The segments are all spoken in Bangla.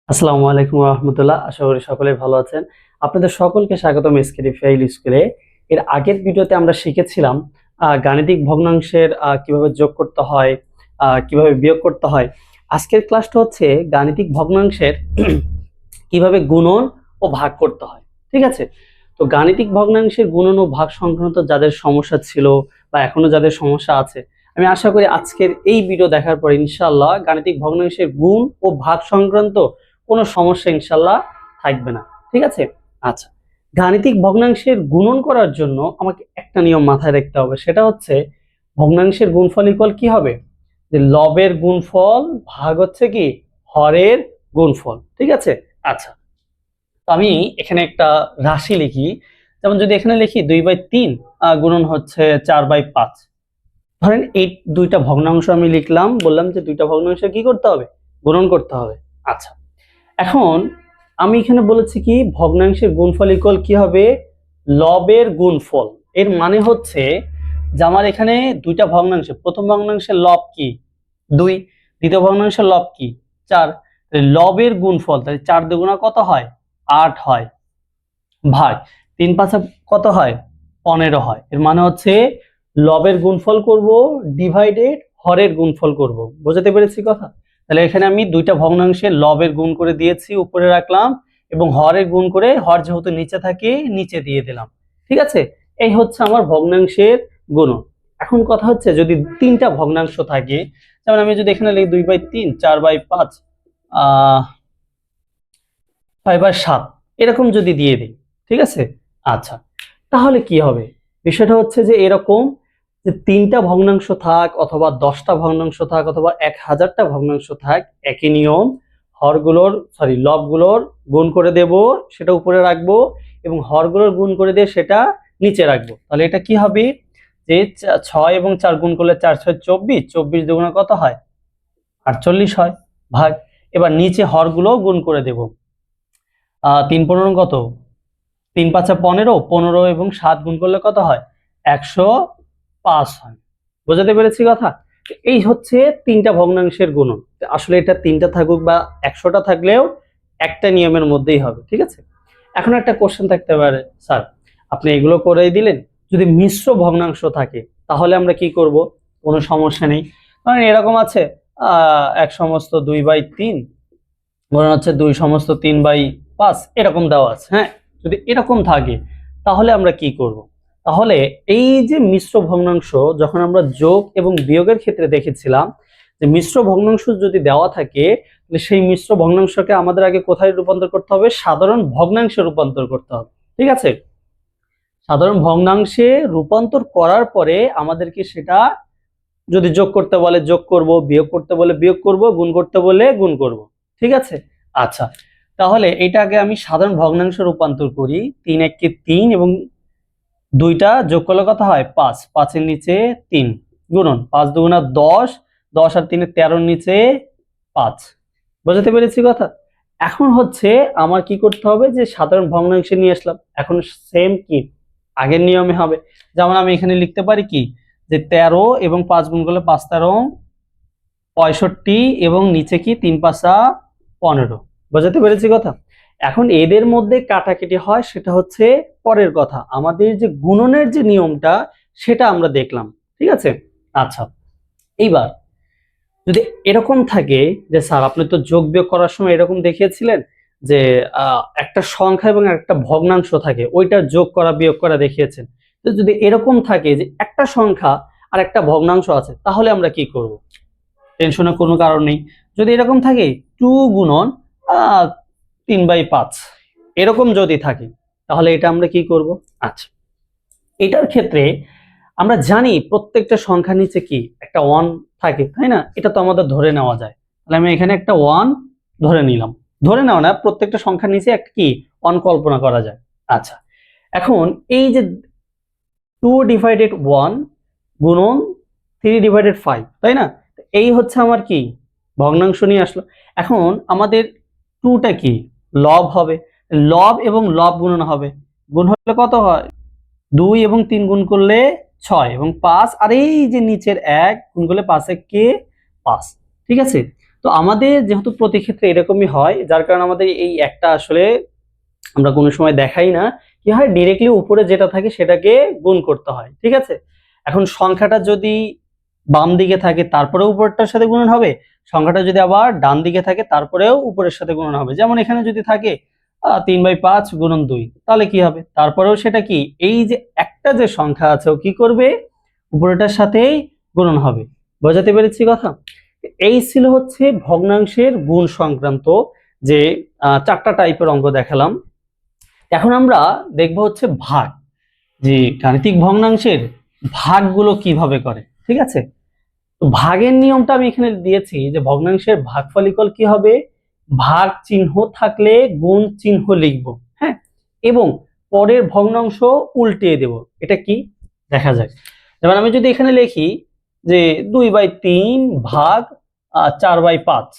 আসসালামু আলাইকুম রহমতুল্লাহ। আশা করি সকলে ভালো আছেন। আপনাদের সকলকে স্বাগতম এসকেডি ফাইল স্কুলে। এর আগের ভিডিওতে আমরা শিখেছিলাম গাণিতিক ভগ্নাংশের কিভাবে যোগ করতে হয়, কিভাবে বিয়োগ করতে হয়। আজকের ক্লাসটা হচ্ছে গাণিতিক ভগ্নাংশের কিভাবে গুণন ও ভাগ করতে হয়। ঠিক আছে, তো গাণিতিক ভগ্নাংশের গুণন ও ভাগ সংক্রান্ত যাদের সমস্যা ছিল বা এখনো যাদের সমস্যা আছে, আমি আশা করি আজকের এই ভিডিও দেখার পর ইনশাআল্লাহ গাণিতিক ভগ্নাংশের গুণ ও ভাগ সংক্রান্ত কোনো সমস্যা ইনশাআল্লাহ থাকবে না। ঠিক আছে, আচ্ছা, গাণিতিক ভগ্নাংশের গুণন করার জন্য আমাকে একটা নিয়ম মাথায় রাখতে হবে, সেটা হচ্ছে ভগ্নাংশের গুণফল ইকুয়াল কি হবে, যে লবের গুণফল ভাগ হচ্ছে কি হরের গুণফল। ঠিক আছে, আচ্ছা, তো আমি এখানে একটা রাশি লিখি। যেমন যদি এখানে লিখি 2/3 গুণন হচ্ছে 4/5। ধরেন এই দুইটা ভগ্নাংশ আমি লিখলাম, বললাম যে দুইটা ভগ্নাংশ কি করতে হবে, গুণন করতে হবে। আচ্ছা, এখন আমি এখানে বলেছি কি ভগ্নাংশের গুণফল ইকুয়াল কি হবে, লবের গুণফল। এর মানে হচ্ছে যে আমার এখানে দুইটা ভগ্নাংশ, প্রথম ভগ্নাংশের লব কি 2, দ্বিতীয় ভগ্নাংশের লব কি 4। লবের গুণফল তাহলে 4 দুগুণা কত হয় 8 হয়, ভাগ 3 5 কত হয় 15 হয়। এর মানে হচ্ছে লবের গুণফল করব ডিভাইডেড হরের গুণফল করব। বোঝাতে পেরেছি কথা? তাহলে এখানে আমি দুইটা ভগ্নাংশে লবের গুণ করে দিয়েছি, উপরে রাখলাম, এবং হরের গুণ করে হর যেহেতু নিচে থাকে নিচে দিয়ে দিলাম। ঠিক আছে, এই হচ্ছে আমার ভগ্নাংশের গুণন। এখন কথা হচ্ছে যদি তিনটা ভগ্নাংশ থাকে, যেমন আমি যদি এখানে লিখি 2/3, 4/5, 5/7, এরকম যদি দিয়ে দিই, ঠিক আছে, আচ্ছা, তাহলে কি হবে, বিষয়টা হচ্ছে যে এরকম যে তিনটা ভগ্নাংশ থাক অথবা 10টা ভগ্নাংশ থাক অথবা 1000টা ভগ্নাংশ থাক, একই নিয়ম, লবগুলোর গুণ করে দেব, সেটা উপরে রাখবো, এবং হরগুলোর গুণ করে দিয়ে সেটা নিচে রাখবো। তাহলে এটা কি হবে, যে 6 এবং 4 গুণ করলে 4 6 24, 24 দুগুণা কত হয় 48 হয়, ভাগ, এবার নিচে হরগুলো গুণ করে দেব। 3 15 কত, 3 5 15, 15 এবং 7 গুণ করলে কত হয় 105 হয়। বোঝাতে পেরেছি কথা? এই হচ্ছে তিনটা ভগ্নাংশের গুণন। আসলে এটা তিনটা থাকুক বা 100টা থাকলেও একটা নিয়মের মধ্যেই হবে। ঠিক আছে, এখন একটা কোশ্চেন থাকতে পারে, স্যার আপনি এগুলো করেই দিলেন, যদি মিশ্র ভগ্নাংশ থাকে তাহলে আমরা কি করব? কোনো সমস্যা নেই, কারণ এরকম আছে 1 সমস্ত 2/3, মনে হচ্ছে 2 সমস্ত 3/5, এরকম দেওয়া আছে। হ্যাঁ, যদি এরকম থাকে তাহলে আমরা কি করব? তাহলে এই যে মিশ্র ভগ্নাংশ, যখন আমরা যোগ এবং বিয়োগের ক্ষেত্রে দেখেছিলাম যে মিশ্র ভগ্নাংশ যদি দেওয়া থাকে তাহলে সেই মিশ্র ভগ্নাংশকে আমাদের আগে কোথায় রূপান্তর করতে হবে, সাধারণ ভগ্নাংশে রূপান্তর করতে হবে। ঠিক আছে, সাধারণ ভগ্নাংশে রূপান্তর করার পরে আমাদেরকে সেটা যদি যোগ করতে বলে যোগ করব, বিয়োগ করতে বলে বিয়োগ করব, গুণ করতে বলে গুণ করব। ঠিক আছে, আচ্ছা, তাহলে এটা আগে আমি সাধারণ ভগ্নাংশে রূপান্তর করি। 3 1 কে 3 এবং দুইটা যোগ করলে কত হয় 5, 5 এর নিচে 3, গুণন 5 দুগুণা 10, 10 আর 3 13 নিচে 5। বোঝাতে পেরেছি কথা? এখন হচ্ছে আমার কি করতে হবে, যে সাধারণ ভগ্নাংশে নিয়ে আসলাম, এখন সেম কি আগের নিয়মে হবে। যেমন আমি এখানে লিখতে পারি কি, যে 13 এবং 5 গুণ করলে 5 13 65, এবং নিচে কি 3 5 15। বোঝাতে পেরেছি কথা? এখন এদের মধ্যে কাটাকাটি হয়, সেটা হচ্ছে পরের কথা, আমাদের যে গুণনের যে নিয়মটা সেটা আমরা দেখলাম। ঠিক আছে, আচ্ছা, এইবার যদি এরকম থাকে যে স্যার আপনি তো যোগ বিয়োগ করার সময় এরকম দেখিয়েছিলেন যে একটা সংখ্যা এবং একটা ভগ্নাংশ থাকে, ওইটা যোগ করা বিয়োগ করা দেখিয়েছেন, তো যদি এরকম থাকে যে একটা সংখ্যা আর একটা ভগ্নাংশ আছে তাহলে আমরা কি করব? টেনশনের কোনো কারণ নেই। যদি এরকম থাকে 2 গুণন 3/5, এরকম যদি থাকে তাহলে এটা আমরা কি করব? আচ্ছা, এটার ক্ষেত্রে আমরা জানি প্রত্যেকটা সংখ্যার নিচে কি একটা 1 থাকে, তাই না? এটা তো আমাদের ধরে নেওয়া যায়। তাহলে আমি এখানে একটা 1 ধরে নিলাম, ধরে নাও না, প্রত্যেকটা সংখ্যার নিচে একটা কি 1 কল্পনা করা যায়। আচ্ছা, এখন এই যে 2/1 গুণন 3/5, তাই না? এই হচ্ছে আমার কি ভগ্নাংশ নিয়ে আসলো। এখন আমাদের 2টা কি লব হবে, লব এবং লব গুণন হবে, গুণ হলে কত হয় 2 এবং 3 গুণ করলে 6 এবং 5, আর এই যে নিচের 1 গুণ করলে 5 1 কে 5। ঠিক আছে, তো তো আমাদের যেহেতু প্রতি ক্ষেত্রে এরকমই হয়, যার কারণে আমাদের এই একটা আসলে আমরা কোনো সময় দেখাই না, কি হয় ডিরেক্টলি উপরে যেটা থাকে সেটাকে গুণ করতে হয়। ঠিক আছে, এখন সংখ্যাটা যদি বাম দিকে থাকে তারপরেও উপরেরটার সাথে গুণন হবে, সংখ্যাটা যদি আবার ডান দিকে থাকে তারপরেও উপরের সাথে গুণন হবে। যেমন এখানে যদি থাকে 3/5 গুণন 2, তাহলে কি হবে, তারপরেও সেটা কি এই যে একটা যে সংখ্যা আছে ও কি করবে, উপরেরটার সাথেই গুণন হবে। বোঝাতে পেরেছি কথা? এই ছিল হচ্ছে ভগ্নাংশের গুণ সংক্রান্ত যে 4টা টাইপের অঙ্ক দেখালাম। এখন আমরা দেখব হচ্ছে ভাগ, যে গাণিতিক ভগ্নাংশের ভাগগুলো কিভাবে করে। ঠিক আছে, তো ভাগের নিয়মটা আমি এখানে দিয়েছি যে ভগ্নাংশের ভাগফলিকল কি হবে, ভাগ চিহ্ন থাকলে গুণ চিহ্ন লিখব, হ্যাঁ, এবং পরের ভগ্নাংশ উল্টে দেব। এটা কি দেখা যায়, যেমন আমি যদি এখানে লিখি যে 2/3 ভাগ 4/5,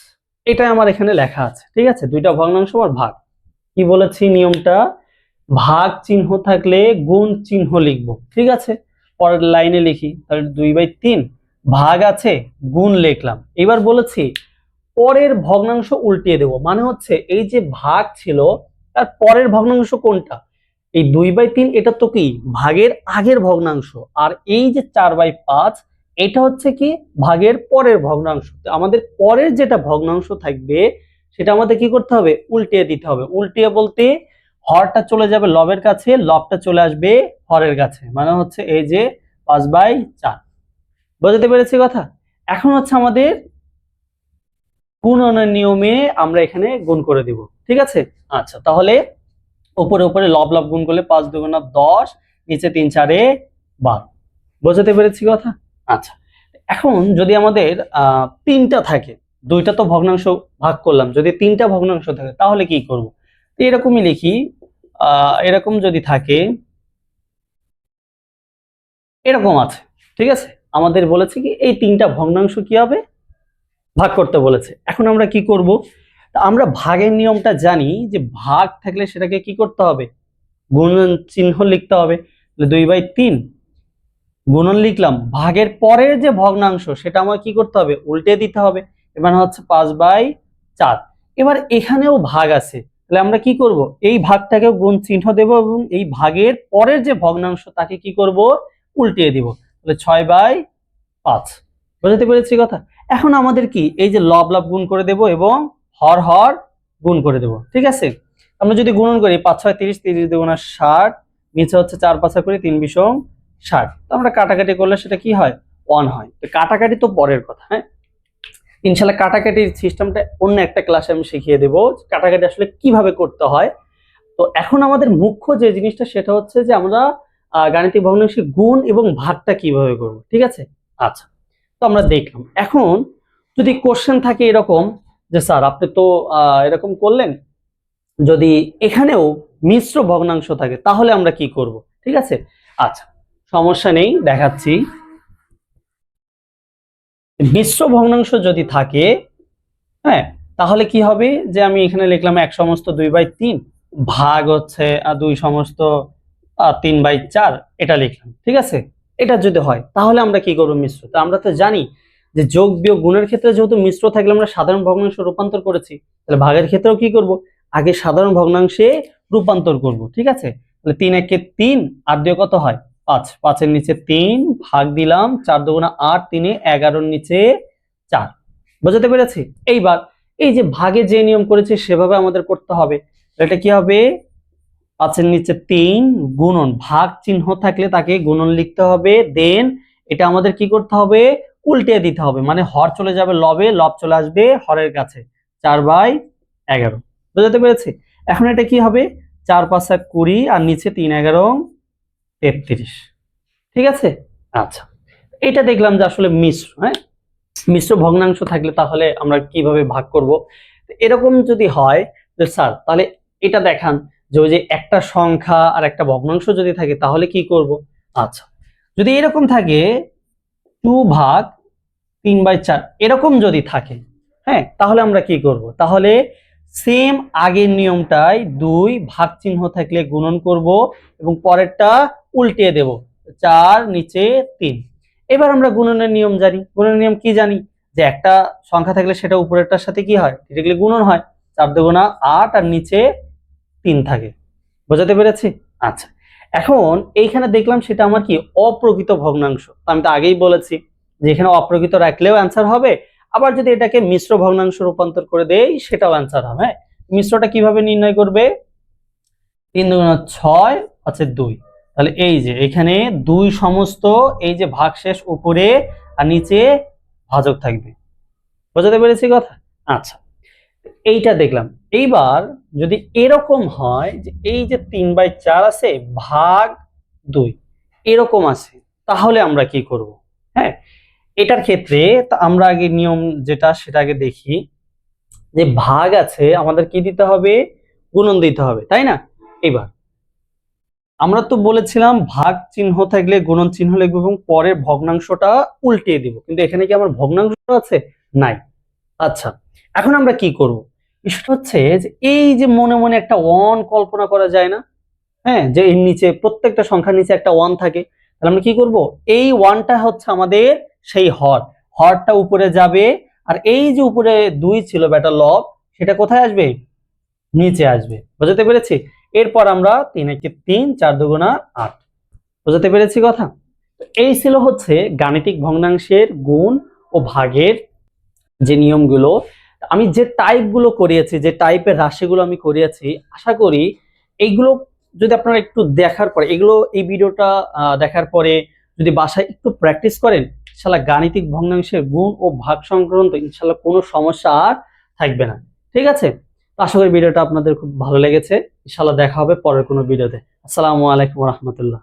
এটাই আমার এখানে লেখা আছে। ঠিক আছে, দুইটা ভগ্নাংশ আর ভাগ। কি বলেছি নিয়মটা, ভাগ চিহ্ন থাকলে গুণ চিহ্ন লিখব। ঠিক আছে, পরের লাইনে লিখি, তাহলে 2/3 ভাগ আছে গুণ লিখলাম। এবার বলেছি পরের ভগ্নাংশ উল্টিয়ে দেব, মানে হচ্ছে এই যে ভাগ ছিল তার পরের ভগ্নাংশ কোনটা, এই 2/3 এটা তো কি ভাগের আগের ভগ্নাংশ, আর এই যে 4/5 এটা হচ্ছে কি ভাগের পরের ভগ্নাংশ। তো আমাদের পরের যেটা ভগ্নাংশ থাকবে সেটা আমাদের কি করতে হবে, উল্টিয়ে দিতে হবে। উল্টিয়ে বলতে হরটা চলে যাবে লবের কাছে, লবটা চলে আসবে হরের কাছে, মানে হচ্ছে এই যে 5/4। বুঝতে পেরেছি কথা? এখন হচ্ছে আমাদের গুণনের নিয়মে আমরা এখানে গুণ করে দিব। ঠিক আছে, আচ্ছা, তাহলে উপরে উপরে লব লব গুণ করলে 5 দুগুণা 10, নিচে 3 4 12। বুঝতে পেরেছি কথা? আচ্ছা, এখন যদি আমাদের 3টা থাকে, দুইটা তো ভগ্নাংশ ভাগ করলাম, যদি 3টা ভগ্নাংশ থাকে তাহলে কি করব, এরকমই লিখি। এরকম যদি থাকে, এরকম আছে। ঠিক আছে, আমাদের বলেছে কি এই 3টা ভগ্নাংশ কি হবে, ভাগ করতে বলেছে। এখন আমরা কি করব, আমরা ভাগের নিয়মটা জানি যে ভাগ থাকলে সেটাকে কি করতে হবে, গুণন চিহ্ন লিখতে হবে। 2/3 গুণন লিখলাম, ভাগের পরের যে ভগ্নাংশ সেটা আমার কি করতে হবে, উল্টে দিতে হবে। এবার হচ্ছে 5/4। এবার এখানেও ভাগ আছে, তাহলে আমরা কি করব, এই ভাগটাকে গুণ চিহ্ন দেব এবং এই ভাগের পরের যে ভগ্নাংশ তাকে কি করব, উল্টিয়ে দিব। তাহলে 6/5। বুঝতে পেরেছি কথা? এখন আমাদের কি এই যে লব লব গুণ করে দেব এবং হর হর গুণ করে দেব। ঠিক আছে, আমরা যদি গুণন করি 5 6 30, 30 দুগুণা 60, নিচে হচ্ছে 4 5 করে 3 20 60। তো আমরা কাটাকাটি করলে সেটা কি হয়, 1 হয়। তো কাটাকাটি তো পরের কথা, হ্যাঁ, ইনশাআল্লাহ কাটাকাটির সিস্টেমটা অন্য একটা ক্লাসে আমি শিখিয়ে দেব, কাটাকাটি আসলে কিভাবে করতে হয়। তো এখন আমাদের মুখ্য যে জিনিসটা সেটা হচ্ছে যে আমরা গাণিতিক ভগ্নাংশের গুণ এবং ভাগটা কিভাবে করব। ঠিক আছে, আচ্ছা, তো আমরা দেখলাম। এখন যদি কোশ্চেন থাকে এরকম যে স্যার আপনি তো এরকম করলেন, যদি এখানেও মিশ্র ভগ্নাংশ থাকে তাহলে আমরা কি করব। ঠিক আছে, আচ্ছা, সমস্যা নেই, দেখাচ্ছি। মিশ্র ভগ্নাংশ যদি থাকে, হ্যাঁ, তাহলে কি হবে, যে আমি এখানে লিখলাম 1 সমস্ত 2/3 ভাগ হচ্ছে 2 সমস্ত 3/4, এটা লিখলাম। ঠিক আছে, এটা যদি হয় তাহলে আমরা কি করব, মিশ্র। তো আমরা তো জানি যে যোগ বিয়োগ গুণের ক্ষেত্রে যেহেতু মিশ্র থাকলে আমরা সাধারণ ভগ্নাংশ রূপান্তর করেছি, তাহলে ভাগের ক্ষেত্রেও কি করব, আগে সাধারণ ভগ্নাংশে রূপান্তর করব। ঠিক আছে, তাহলে 3 1 এ 3, 8 দিয়ে কত হয় 5, 5 এর নিচে 3 ভাগ দিলাম, 4 দুগুণা 8, 3 এ 11 এর নিচে 4। বুঝতে পেরেছি? এইবার এই যে ভাগে যে নিয়ম করেছে সেভাবে আমাদের করতে হবে। এটা কি হবে, 5 এর নিচে 3 গুণন, ভাগ চিহ্ন থাকলে তাকে গুণন লিখতে হবে, দেন এটা আমাদের কি করতে হবে, উল্টে দিতে হবে, মানে হর চলে যাবে লবে, লব চলে আসবে হরের কাছে, 4/11। বুঝতে পেরেছি? এখন এটা কি হবে, 4 5 20 আর নিচে 3 11 33। ঠিক আছে, আচ্ছা, এটা দেখলাম যে আসলে মিশ্র, হ্যাঁ, মিশ্র ভগ্নাংশ থাকলে তাহলে আমরা কিভাবে ভাগ করব। এরকম যদি হয় যে স্যার তাহলে এটা দেখান যে ওই যে একটা সংখ্যা আর একটা ভগ্নাংশ যদি থাকে তাহলে কি করব। আচ্ছা, যদি এরকম থাকে 2 ভাগ 3/4 এরকম যদি থাকে, হ্যাঁ, তাহলে আমরা কি করব, তাহলে সেম আগের নিয়মটাই 2 ভাগ চিহ্ন থাকলে গুণন করব এবং পরেরটা উল্টিয়ে দেব, 4 নিচে 3। এবার আমরা গুণনের নিয়ম জানি। গুণনের নিয়ম কি জানি, যে একটা সংখ্যা থাকলে সেটা উপরেরটার সাথে কি হয়, ডিরেক্টলি গুণন হয়। 4 দুগুণা 8 আর নিচে 3 থাকে। বোঝাতে পেরেছি? আচ্ছা, এখন এইখানে দেখলাম সেটা আমার কি অপ্রকৃত ভগ্নাংশ। আমি তো আগেই বলেছি যে এখানে অপ্রকৃত রাখলেও অ্যান্সার হবে, আবার যদি এটাকে মিশ্র ভগ্নাংশ রূপান্তর করে দেই সেটাও অ্যান্সার হবে। হ্যাঁ, মিশ্রটা কিভাবে নির্ণয় করবে? 3 দুগুণা 6 আছে 2, তাহলে এই যে এখানে 2 সমস্ত এই যে ভাগশেষ উপরে আর নিচে ভাজক থাকবে। বোঝাতে পেরেছি কথা? আচ্ছা, এইটা দেখলাম। এইবার যদি এরকম হয় যে এই যে 3/4 আছে ভাগ 2 এরকম আছে, তাহলে আমরা কি করব? হ্যাঁ, এটার ক্ষেত্রে আমরা আগে নিয়ম যেটা সেটা আগে দেখি। যে ভাগ আছে আমাদের কি দিতে হবে? গুণন দিতে হবে, তাই না? এবার আমরা তো বলেছিলাম ভাগ চিহ্ন থাকলে গুণন চিহ্ন লিখবো এবং পরের ভগ্নাংশটা উল্টিয়ে দিব, কিন্তু এখানে কি আমার ভগ্নাংশ আছে? নাই। আচ্ছা, এখন আমরা কি করব? বিষয়টা হচ্ছে যে এই যে মনে মনে একটা ওয়ান কল্পনা করা যায় না? হ্যাঁ, যে এর নিচে প্রত্যেকটা সংখ্যার নিচে একটা ওয়ান থাকে। তাহলে আমরা কি করব? এই ওয়ানটা হচ্ছে আমাদের সেই হর, হরটা উপরে যাবে, আর এই যে উপরে 2 ছিল বেটা লব, সেটা কোথায় আসবে? নিচে আসবে। বুঝতে পেরেছি? এরপর আমরা 3 একে 3, 4 দুগুণা 8। বুঝতে পেরেছি কথা? এই ছিল হচ্ছে গাণিতিক ভগ্নাংশের গুণ ও ভাগের যে নিয়মগুলো। আমি যে টাইপগুলো করিয়েছি, যে টাইপের রাশিগুলো আমি করিয়েছি, আশা করি এইগুলো যদি আপনারা একটু দেখার পরে, এগুলো এই ভিডিওটা দেখার পরে যদি বাসায় একটু প্র্যাকটিস করেন, ইনশাআল্লাহ গাণিতিক ভগ্নাংশের গুণ ও ভাগ সংক্রান্ত ইনশাআল্লাহ কোনো সমস্যা আর থাকবে না। ঠিক আছে? তো আশা করি ভিডিওটা আপনাদের খুব ভালো লেগেছে। ইনশাআল্লাহ দেখা হবে পরের কোনো ভিডিওতে। আসসালামু আলাইকুম ওয়া রাহমাতুল্লাহ।